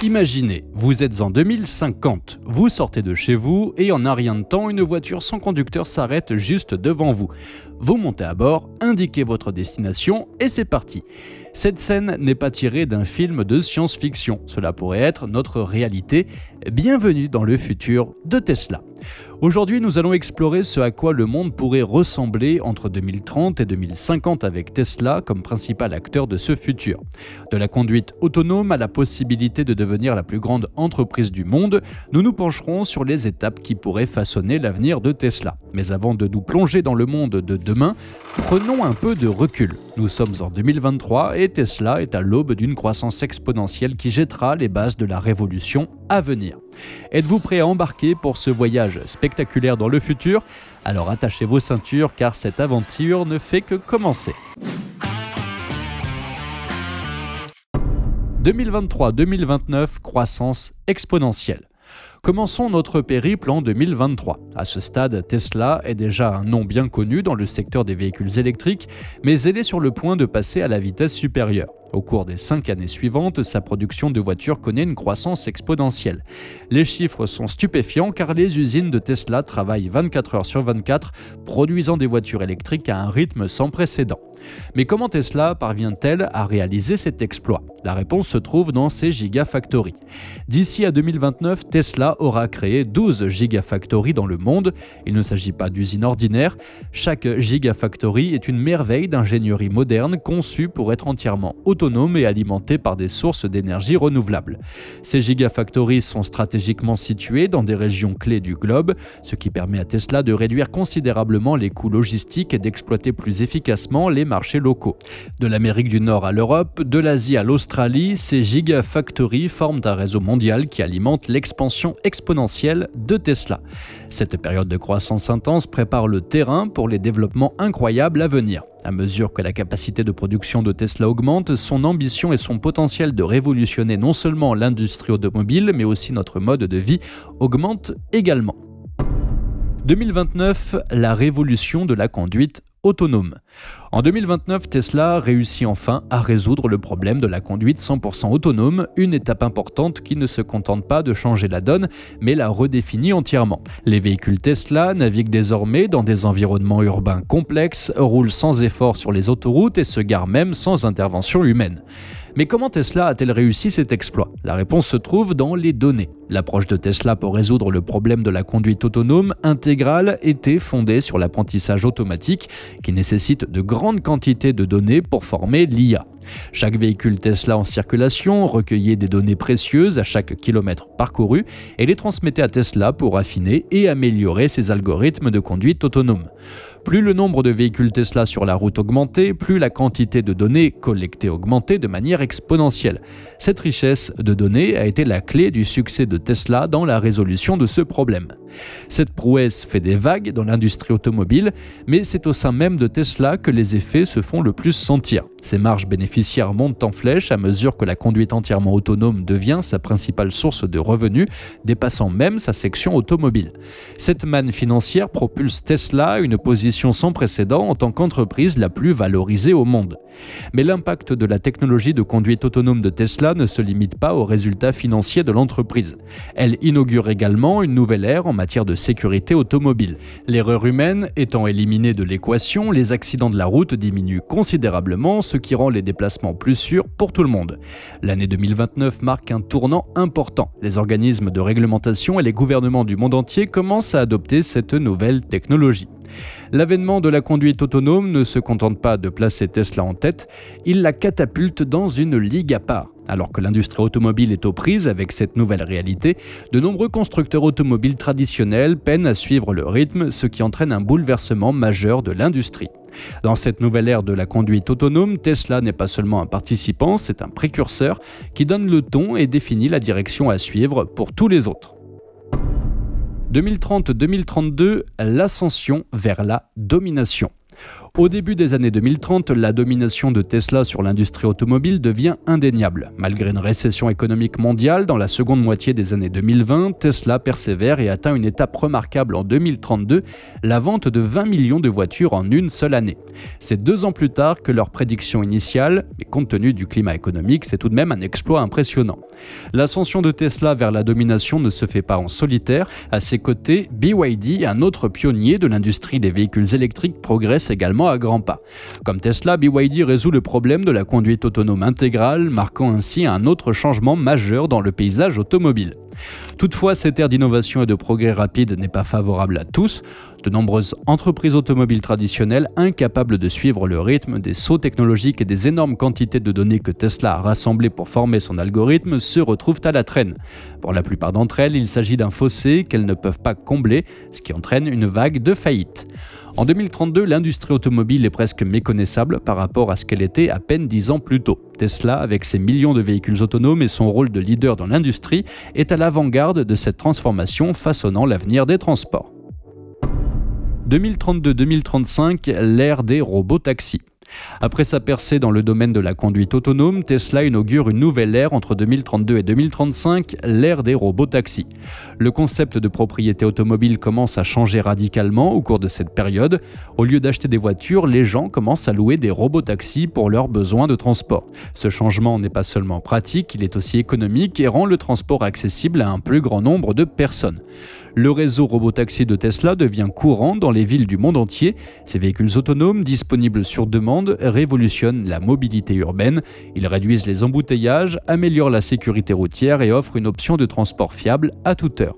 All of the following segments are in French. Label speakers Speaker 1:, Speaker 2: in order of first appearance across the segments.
Speaker 1: Imaginez, vous êtes en 2050, vous sortez de chez vous et en un rien de temps, une voiture sans conducteur s'arrête juste devant vous. Vous montez à bord, indiquez votre destination et c'est parti. Cette scène n'est pas tirée d'un film de science-fiction, cela pourrait être notre réalité. Bienvenue dans le futur de Tesla. Aujourd'hui, nous allons explorer ce à quoi le monde pourrait ressembler entre 2030 et 2050 avec Tesla comme principal acteur de ce futur. De la conduite autonome à la possibilité de devenir la plus grande entreprise du monde, nous nous pencherons sur les étapes qui pourraient façonner l'avenir de Tesla. Mais avant de nous plonger dans le monde de demain, prenons un peu de recul. Nous sommes en 2023 et Tesla est à l'aube d'une croissance exponentielle qui jettera les bases de la révolution à venir. Êtes-vous prêt à embarquer pour ce voyage spectaculaire dans le futur ? Alors attachez vos ceintures car cette aventure ne fait que commencer. 2023-2029, croissance exponentielle. Commençons notre périple en 2023. À ce stade, Tesla est déjà un nom bien connu dans le secteur des véhicules électriques, mais elle est sur le point de passer à la vitesse supérieure. Au cours des 5 années suivantes, sa production de voitures connaît une croissance exponentielle. Les chiffres sont stupéfiants car les usines de Tesla travaillent 24 heures sur 24, produisant des voitures électriques à un rythme sans précédent. Mais comment Tesla parvient-elle à réaliser cet exploit ? La réponse se trouve dans ses gigafactories. D'ici à 2029, Tesla aura créé 12 gigafactories dans le monde. Il ne s'agit pas d'usines ordinaires. Chaque gigafactory est une merveille d'ingénierie moderne conçue pour être entièrement autonome et alimentée par des sources d'énergie renouvelables. Ces gigafactories sont stratégiquement situées dans des régions clés du globe, ce qui permet à Tesla de réduire considérablement les coûts logistiques et d'exploiter plus efficacement les marchés locaux. De l'Amérique du Nord à l'Europe, de l'Asie à l'Australie, ces gigafactories forment un réseau mondial qui alimente l'expansion exponentielle de Tesla. Cette période de croissance intense prépare le terrain pour les développements incroyables à venir. À mesure que la capacité de production de Tesla augmente, son ambition et son potentiel de révolutionner non seulement l'industrie automobile, mais aussi notre mode de vie augmentent également. 2029, la révolution de la conduite autonome. En 2029, Tesla réussit enfin à résoudre le problème de la conduite 100% autonome, une étape importante qui ne se contente pas de changer la donne, mais la redéfinit entièrement. Les véhicules Tesla naviguent désormais dans des environnements urbains complexes, roulent sans effort sur les autoroutes et se garent même sans intervention humaine. Mais comment Tesla a-t-elle réussi cet exploit ? La réponse se trouve dans les données. L'approche de Tesla pour résoudre le problème de la conduite autonome intégrale était fondée sur l'apprentissage automatique qui nécessite de grandes quantités de données pour former l'IA. Chaque véhicule Tesla en circulation recueillait des données précieuses à chaque kilomètre parcouru et les transmettait à Tesla pour affiner et améliorer ses algorithmes de conduite autonome. Plus le nombre de véhicules Tesla sur la route augmentait, plus la quantité de données collectées augmentait de manière exponentielle. Cette richesse de données a été la clé du succès de Tesla dans la résolution de ce problème. Cette prouesse fait des vagues dans l'industrie automobile, mais c'est au sein même de Tesla que les effets se font le plus sentir. Ses marges bénéficiaires montent en flèche à mesure que la conduite entièrement autonome devient sa principale source de revenus, dépassant même sa section automobile. Cette manne financière propulse Tesla à une position sans précédent en tant qu'entreprise la plus valorisée au monde. Mais l'impact de la technologie de conduite autonome de Tesla ne se limite pas aux résultats financiers de l'entreprise. Elle inaugure également une nouvelle ère en matière de sécurité automobile. L'erreur humaine étant éliminée de l'équation, les accidents de la route diminuent considérablement, ce qui rend les déplacements plus sûrs pour tout le monde. L'année 2029 marque un tournant important. Les organismes de réglementation et les gouvernements du monde entier commencent à adopter cette nouvelle technologie. L'avènement de la conduite autonome ne se contente pas de placer Tesla en tête, il la catapulte dans une ligue à part. Alors que l'industrie automobile est aux prises avec cette nouvelle réalité, de nombreux constructeurs automobiles traditionnels peinent à suivre le rythme, ce qui entraîne un bouleversement majeur de l'industrie. Dans cette nouvelle ère de la conduite autonome, Tesla n'est pas seulement un participant, c'est un précurseur qui donne le ton et définit la direction à suivre pour tous les autres. 2030-2032, l'ascension vers la domination. Au début des années 2030, la domination de Tesla sur l'industrie automobile devient indéniable. Malgré une récession économique mondiale dans la seconde moitié des années 2020, Tesla persévère et atteint une étape remarquable en 2032, la vente de 20 millions de voitures en une seule année. C'est 2 ans plus tard que leur prédiction initiale, mais compte tenu du climat économique, c'est tout de même un exploit impressionnant. L'ascension de Tesla vers la domination ne se fait pas en solitaire. À ses côtés, BYD, un autre pionnier de l'industrie des véhicules électriques, progresse également à grands pas. Comme Tesla, BYD résout le problème de la conduite autonome intégrale, marquant ainsi un autre changement majeur dans le paysage automobile. Toutefois, cette ère d'innovation et de progrès rapide n'est pas favorable à tous. De nombreuses entreprises automobiles traditionnelles, incapables de suivre le rythme des sauts technologiques et des énormes quantités de données que Tesla a rassemblées pour former son algorithme, se retrouvent à la traîne. Pour la plupart d'entre elles, il s'agit d'un fossé qu'elles ne peuvent pas combler, ce qui entraîne une vague de faillites. En 2032, l'industrie automobile est presque méconnaissable par rapport à ce qu'elle était à peine 10 ans plus tôt. Tesla, avec ses millions de véhicules autonomes et son rôle de leader dans l'industrie, est à l'avant-garde de cette transformation façonnant l'avenir des transports. 2032-2035, l'ère des robotaxis. Après sa percée dans le domaine de la conduite autonome, Tesla inaugure une nouvelle ère entre 2032 et 2035, l'ère des robotaxis. Le concept de propriété automobile commence à changer radicalement au cours de cette période. Au lieu d'acheter des voitures, les gens commencent à louer des robotaxis pour leurs besoins de transport. Ce changement n'est pas seulement pratique, il est aussi économique et rend le transport accessible à un plus grand nombre de personnes. Le réseau robotaxi de Tesla devient courant dans les villes du monde entier. Ces véhicules autonomes, disponibles sur demande, révolutionnent la mobilité urbaine. Ils réduisent les embouteillages, améliorent la sécurité routière et offrent une option de transport fiable à toute heure.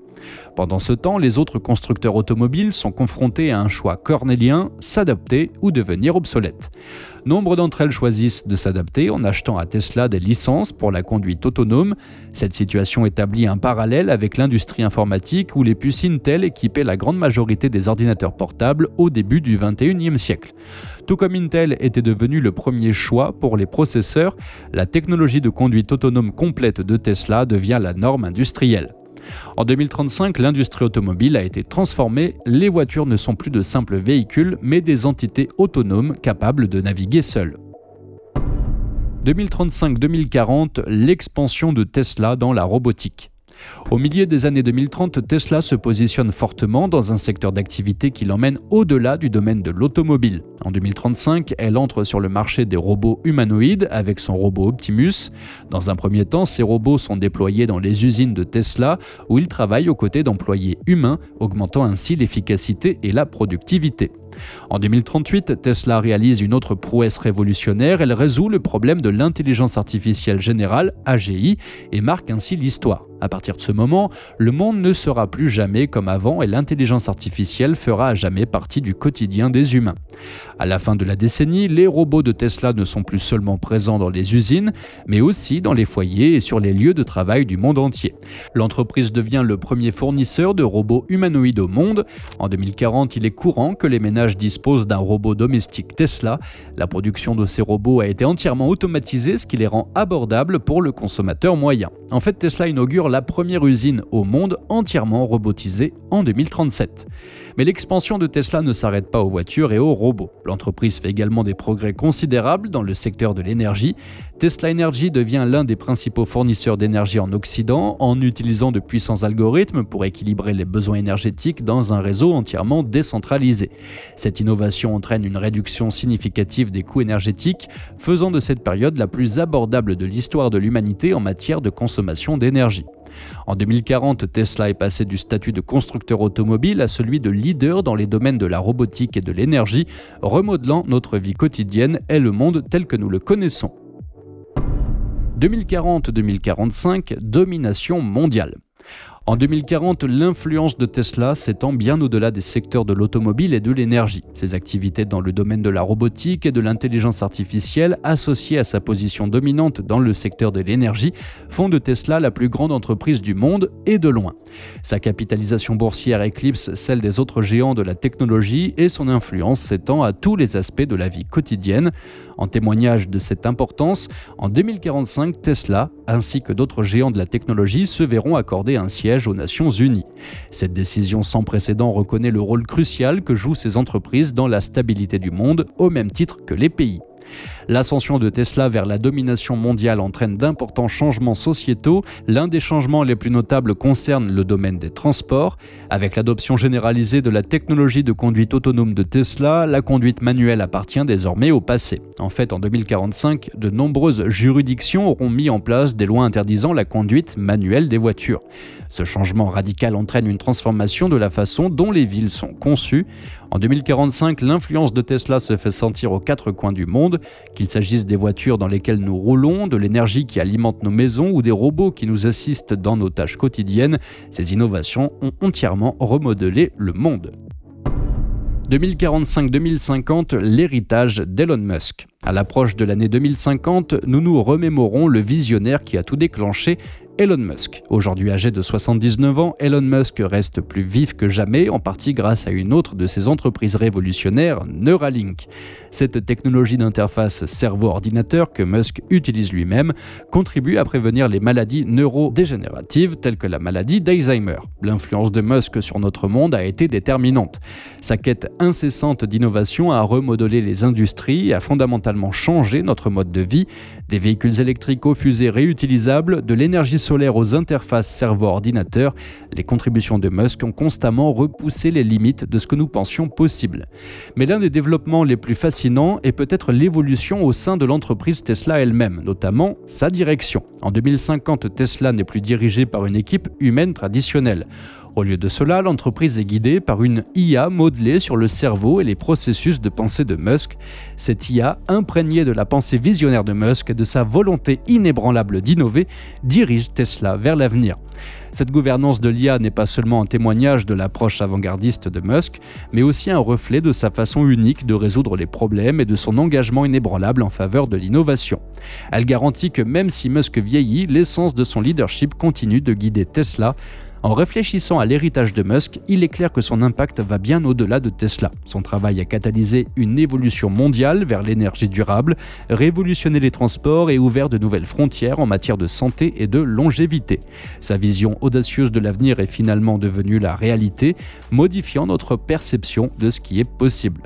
Speaker 1: Pendant ce temps, les autres constructeurs automobiles sont confrontés à un choix cornélien, s'adapter ou devenir obsolètes. Nombre d'entre elles choisissent de s'adapter en achetant à Tesla des licences pour la conduite autonome. Cette situation établit un parallèle avec l'industrie informatique où les puces Intel équipaient la grande majorité des ordinateurs portables au début du XXIe siècle. Tout comme Intel était devenu le premier choix pour les processeurs, la technologie de conduite autonome complète de Tesla devient la norme industrielle. En 2035, l'industrie automobile a été transformée. Les voitures ne sont plus de simples véhicules, mais des entités autonomes capables de naviguer seules. 2035-2040, l'expansion de Tesla dans la robotique. Au milieu des années 2030, Tesla se positionne fortement dans un secteur d'activité qui l'emmène au-delà du domaine de l'automobile. En 2035, elle entre sur le marché des robots humanoïdes avec son robot Optimus. Dans un premier temps, ces robots sont déployés dans les usines de Tesla où ils travaillent aux côtés d'employés humains, augmentant ainsi l'efficacité et la productivité. En 2038, Tesla réalise une autre prouesse révolutionnaire, elle résout le problème de l'intelligence artificielle générale, AGI, et marque ainsi l'histoire. À partir de ce moment, le monde ne sera plus jamais comme avant et l'intelligence artificielle fera à jamais partie du quotidien des humains. À la fin de la décennie, les robots de Tesla ne sont plus seulement présents dans les usines, mais aussi dans les foyers et sur les lieux de travail du monde entier. L'entreprise devient le premier fournisseur de robots humanoïdes au monde. En 2040, il est courant que les ménages disposent d'un robot domestique Tesla. La production de ces robots a été entièrement automatisée, ce qui les rend abordables pour le consommateur moyen. En fait, Tesla inaugure la première usine au monde entièrement robotisée en 2037. Mais l'expansion de Tesla ne s'arrête pas aux voitures et aux robots. L'entreprise fait également des progrès considérables dans le secteur de l'énergie. Tesla Energy devient l'un des principaux fournisseurs d'énergie en Occident en utilisant de puissants algorithmes pour équilibrer les besoins énergétiques dans un réseau entièrement décentralisé. Cette innovation entraîne une réduction significative des coûts énergétiques, faisant de cette période la plus abordable de l'histoire de l'humanité en matière de consommation d'énergie. En 2040, Tesla est passé du statut de constructeur automobile à celui de leader dans les domaines de la robotique et de l'énergie, remodelant notre vie quotidienne et le monde tel que nous le connaissons. 2040-2045, domination mondiale. En 2040, l'influence de Tesla s'étend bien au-delà des secteurs de l'automobile et de l'énergie. Ses activités dans le domaine de la robotique et de l'intelligence artificielle, associées à sa position dominante dans le secteur de l'énergie, font de Tesla la plus grande entreprise du monde et de loin. Sa capitalisation boursière éclipse celle des autres géants de la technologie et son influence s'étend à tous les aspects de la vie quotidienne. En témoignage de cette importance, en 2045, Tesla, ainsi que d'autres géants de la technologie, se verront accorder un siège aux Nations Unies. Cette décision sans précédent reconnaît le rôle crucial que jouent ces entreprises dans la stabilité du monde, au même titre que les pays. L'ascension de Tesla vers la domination mondiale entraîne d'importants changements sociétaux. L'un des changements les plus notables concerne le domaine des transports. Avec l'adoption généralisée de la technologie de conduite autonome de Tesla, la conduite manuelle appartient désormais au passé. En fait, en 2045, de nombreuses juridictions auront mis en place des lois interdisant la conduite manuelle des voitures. Ce changement radical entraîne une transformation de la façon dont les villes sont conçues. En 2045, l'influence de Tesla se fait sentir aux quatre coins du monde. Qu'il s'agisse des voitures dans lesquelles nous roulons, de l'énergie qui alimente nos maisons ou des robots qui nous assistent dans nos tâches quotidiennes, ces innovations ont entièrement remodelé le monde. 2045-2050, l'héritage d'Elon Musk. À l'approche de l'année 2050, nous nous remémorons le visionnaire qui a tout déclenché, Elon Musk. Aujourd'hui âgé de 79 ans, Elon Musk reste plus vif que jamais, en partie grâce à une autre de ses entreprises révolutionnaires, Neuralink. Cette technologie d'interface cerveau-ordinateur que Musk utilise lui-même contribue à prévenir les maladies neurodégénératives telles que la maladie d'Alzheimer. L'influence de Musk sur notre monde a été déterminante. Sa quête incessante d'innovation a remodelé les industries et a fondamentalement changé notre mode de vie. Des véhicules électriques aux fusées réutilisables, de l'énergie solaire aux interfaces cerveau-ordinateur, les contributions de Musk ont constamment repoussé les limites de ce que nous pensions possible. Mais l'un des développements les plus fascinants est peut-être l'évolution au sein de l'entreprise Tesla elle-même, notamment sa direction. En 2050, Tesla n'est plus dirigée par une équipe humaine traditionnelle. Au lieu de cela, l'entreprise est guidée par une IA modelée sur le cerveau et les processus de pensée de Musk. Cette IA, imprégnée de la pensée visionnaire de Musk et de sa volonté inébranlable d'innover, dirige Tesla vers l'avenir. Cette gouvernance de l'IA n'est pas seulement un témoignage de l'approche avant-gardiste de Musk, mais aussi un reflet de sa façon unique de résoudre les problèmes et de son engagement inébranlable en faveur de l'innovation. Elle garantit que même si Musk vieillit, l'essence de son leadership continue de guider Tesla. En réfléchissant à l'héritage de Musk, il est clair que son impact va bien au-delà de Tesla. Son travail a catalysé une évolution mondiale vers l'énergie durable, révolutionné les transports et ouvert de nouvelles frontières en matière de santé et de longévité. Sa vision audacieuse de l'avenir est finalement devenue la réalité, modifiant notre perception de ce qui est possible.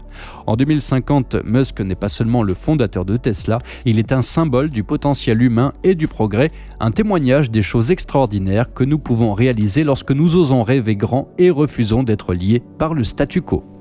Speaker 1: En 2050, Musk n'est pas seulement le fondateur de Tesla, il est un symbole du potentiel humain et du progrès, un témoignage des choses extraordinaires que nous pouvons réaliser lorsque nous osons rêver grand et refusons d'être liés par le statu quo.